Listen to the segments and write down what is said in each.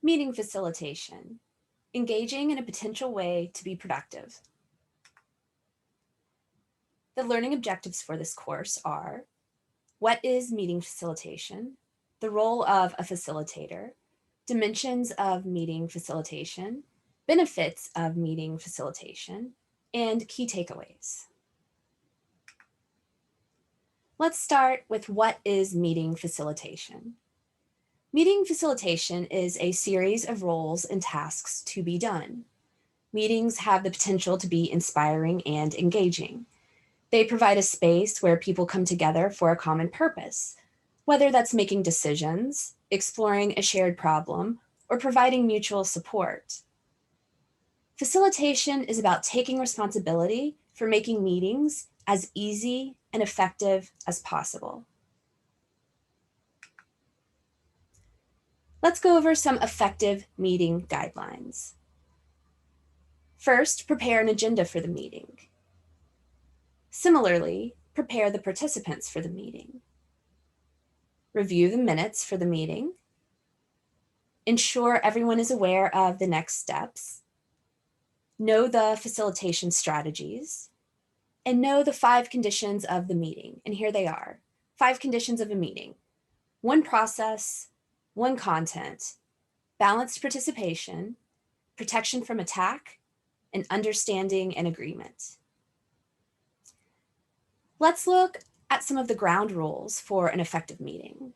Meeting facilitation, engaging in a potential way to be productive. The learning objectives for this course are: what is meeting facilitation, the role of a facilitator, dimensions of meeting facilitation, benefits of meeting facilitation, and key takeaways. Let's start with what is meeting facilitation. Meeting facilitation is a series of roles and tasks to be done. Meetings have the potential to be inspiring and engaging. They provide a space where people come together for a common purpose, whether that's making decisions, exploring a shared problem, or providing mutual support. Facilitation is about taking responsibility for making meetings as easy and effective as possible. Let's go over some effective meeting guidelines. First, prepare an agenda for the meeting. Similarly, prepare the participants for the meeting. Review the minutes for the meeting. Ensure everyone is aware of the next steps. Know the facilitation strategies. And know the 5 conditions of the meeting. And here they are. 5 conditions of a meeting: 1 process, 1 content, balanced participation, protection from attack, and understanding and agreement. Let's look at some of the ground rules for an effective meeting.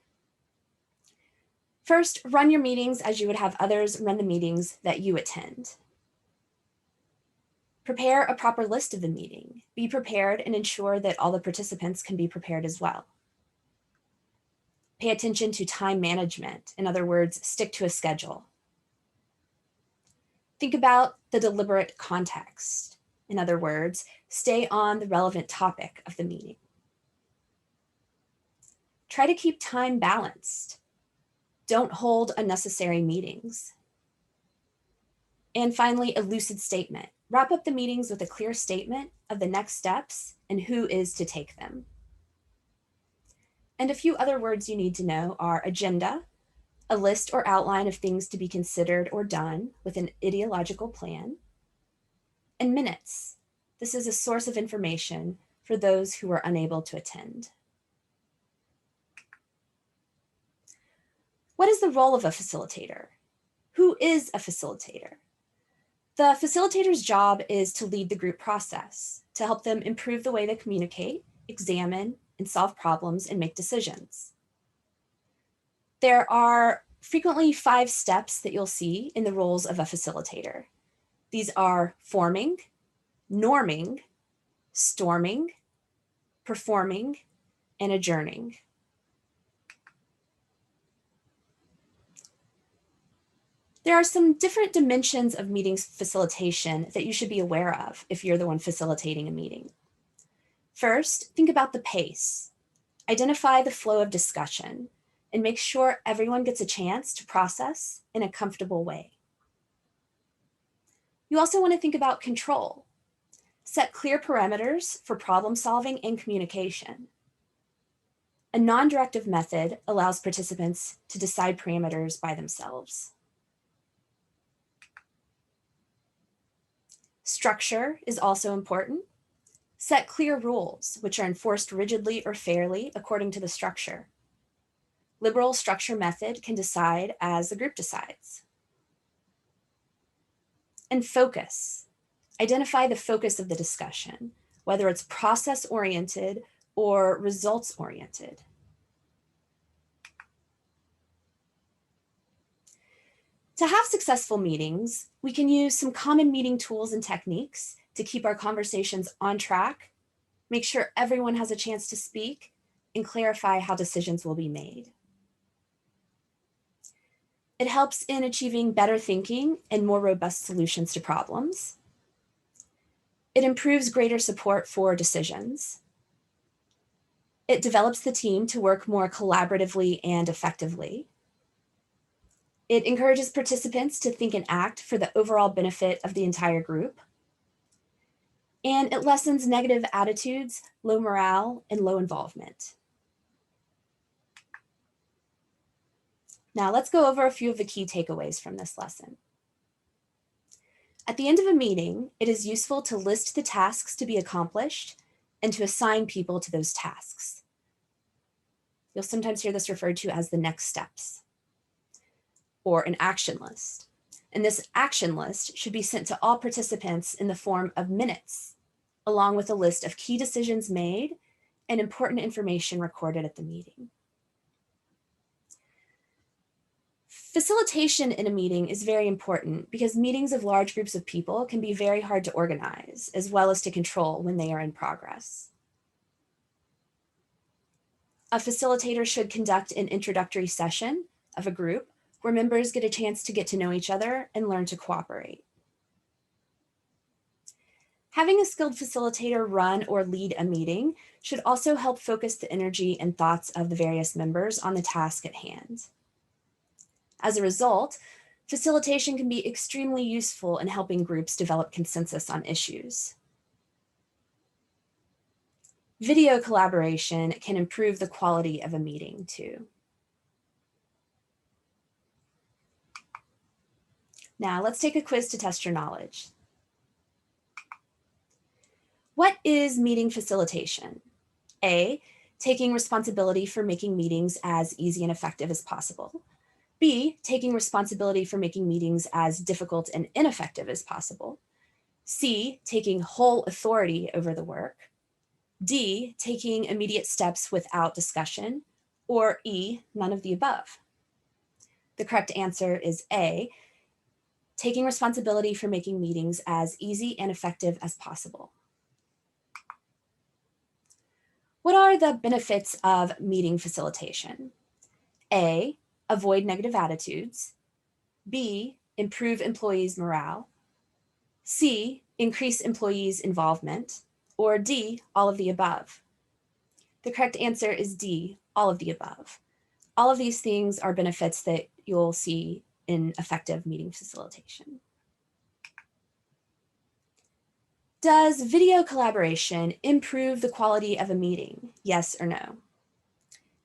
First, run your meetings as you would have others run the meetings that you attend. Prepare a proper list of the meeting. Be prepared and ensure that all the participants can be prepared as well. Pay attention to time management. In other words, stick to a schedule. Think about the deliberate context. In other words, stay on the relevant topic of the meeting. Try to keep time balanced. Don't hold unnecessary meetings. And finally, a lucid statement. Wrap up the meetings with a clear statement of the next steps and who is to take them. And a few other words you need to know are agenda, a list or outline of things to be considered or done with an ideological plan, and minutes. This is a source of information for those who are unable to attend. What is the role of a facilitator? Who is a facilitator? The facilitator's job is to lead the group process, to help them improve the way they communicate, examine, and solve problems and make decisions. There are frequently 5 steps that you'll see in the roles of a facilitator. These are forming, norming, storming, performing, and adjourning. There are some different dimensions of meetings facilitation that you should be aware of if you're the one facilitating a meeting. First, think about the pace. Identify the flow of discussion and make sure everyone gets a chance to process in a comfortable way. You also want to think about control. Set clear parameters for problem solving and communication. A non-directive method allows participants to decide parameters by themselves. Structure is also important. Set clear rules, which are enforced rigidly or fairly according to the structure. Liberal structure method can decide as the group decides. And focus. Identify the focus of the discussion, whether it's process-oriented or results-oriented. To have successful meetings, we can use some common meeting tools and techniques to keep our conversations on track, make sure everyone has a chance to speak, and clarify how decisions will be made. It helps in achieving better thinking and more robust solutions to problems. It improves greater support for decisions. It develops the team to work more collaboratively and effectively. It encourages participants to think and act for the overall benefit of the entire group. And it lessens negative attitudes, low morale, and low involvement. Now let's go over a few of the key takeaways from this lesson. At the end of a meeting, it is useful to list the tasks to be accomplished and to assign people to those tasks. You'll sometimes hear this referred to as the next steps or an action list. And this action list should be sent to all participants in the form of minutes, along with a list of key decisions made and important information recorded at the meeting. Facilitation in a meeting is very important because meetings of large groups of people can be very hard to organize as well as to control when they are in progress. A facilitator should conduct an introductory session of a group where members get a chance to get to know each other and learn to cooperate. Having a skilled facilitator run or lead a meeting should also help focus the energy and thoughts of the various members on the task at hand. As a result, facilitation can be extremely useful in helping groups develop consensus on issues. Video collaboration can improve the quality of a meeting too. Now let's take a quiz to test your knowledge. What is meeting facilitation? A, taking responsibility for making meetings as easy and effective as possible. B, taking responsibility for making meetings as difficult and ineffective as possible. C, taking whole authority over the work. D, taking immediate steps without discussion. Or E, none of the above. The correct answer is A, taking responsibility for making meetings as easy and effective as possible. What are the benefits of meeting facilitation? A, avoid negative attitudes. B, improve employees' morale. C, increase employees' involvement. Or D, all of the above. The correct answer is D, all of the above. All of these things are benefits that you'll see in effective meeting facilitation. Does video collaboration improve the quality of a meeting? Yes or no?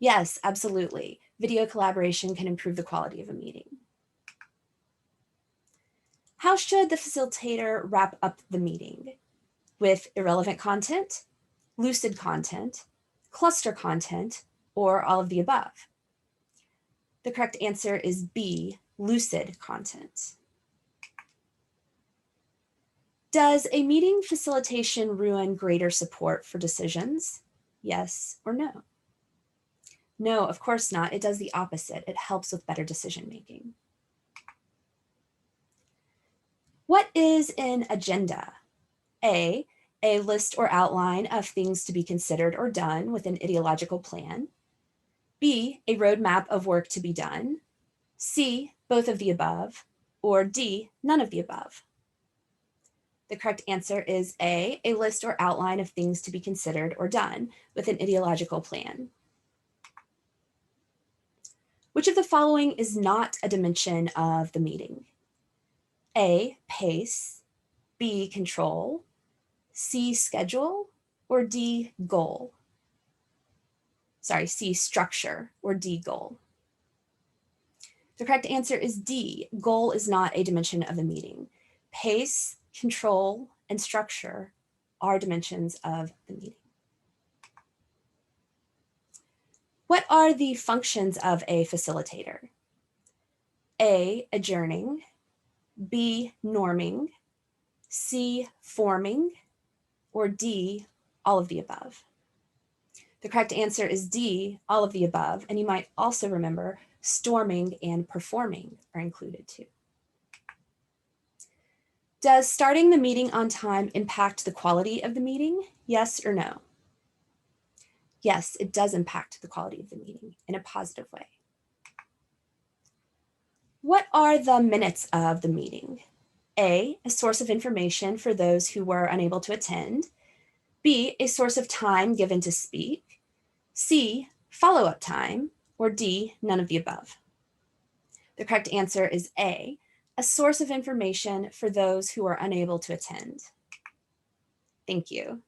Yes, absolutely. Video collaboration can improve the quality of a meeting. How should the facilitator wrap up the meeting? With irrelevant content, lucid content, cluster content, or all of the above? The correct answer is B, lucid content. Does a meeting facilitation ruin greater support for decisions? Yes or no? No, of course not. It does the opposite. It helps with better decision making. What is an agenda? A list or outline of things to be considered or done with an ideological plan. B, a roadmap of work to be done. C, both of the above. Or D, none of the above. The correct answer is A, list or outline of things to be considered or done with an ideological plan. Which of the following is not a dimension of the meeting? A, pace. B, control. C, schedule. Or D, goal. Sorry, C, structure. Or D, goal. The correct answer is D, goal is not a dimension of the meeting. Pace, control, and structure are dimensions of the meeting. What are the functions of a facilitator? A, adjourning. B, norming. C, forming. Or D, all of the above. The correct answer is D, all of the above. And you might also remember storming and performing are included too. Does starting the meeting on time impact the quality of the meeting? Yes or no? Yes, it does impact the quality of the meeting in a positive way. What are the minutes of the meeting? A source of information for those who were unable to attend. B, a source of time given to speak. C, follow-up time. Or D, none of the above. The correct answer is A source of information for those who are unable to attend. Thank you.